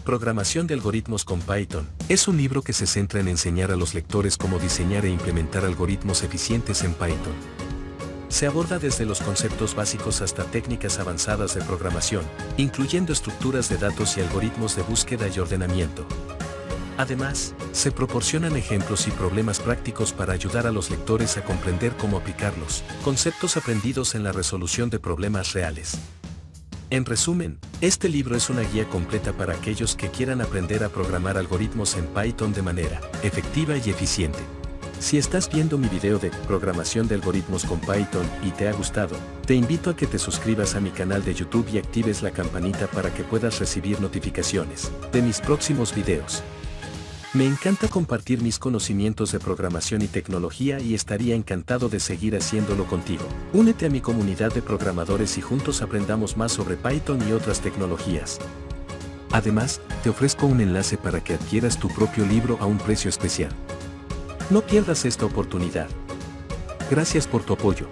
Programación de algoritmos con Python. Es un libro que se centra en enseñar a los lectores cómo diseñar e implementar algoritmos eficientes en Python. Se aborda desde los conceptos básicos hasta técnicas avanzadas de programación, incluyendo estructuras de datos y algoritmos de búsqueda y ordenamiento. Además, se proporcionan ejemplos y problemas prácticos para ayudar a los lectores a comprender cómo aplicar los conceptos aprendidos en la resolución de problemas reales. En resumen, este libro es una guía completa para aquellos que quieran aprender a programar algoritmos en Python de manera efectiva y eficiente. Si estás viendo mi video de programación de algoritmos con Python y te ha gustado, te invito a que te suscribas a mi canal de YouTube y actives la campanita para que puedas recibir notificaciones de mis próximos videos. Me encanta compartir mis conocimientos de programación y tecnología y estaría encantado de seguir haciéndolo contigo. Únete a mi comunidad de programadores y juntos aprendamos más sobre Python y otras tecnologías. Además, te ofrezco un enlace para que adquieras tu propio libro a un precio especial. No pierdas esta oportunidad. Gracias por tu apoyo.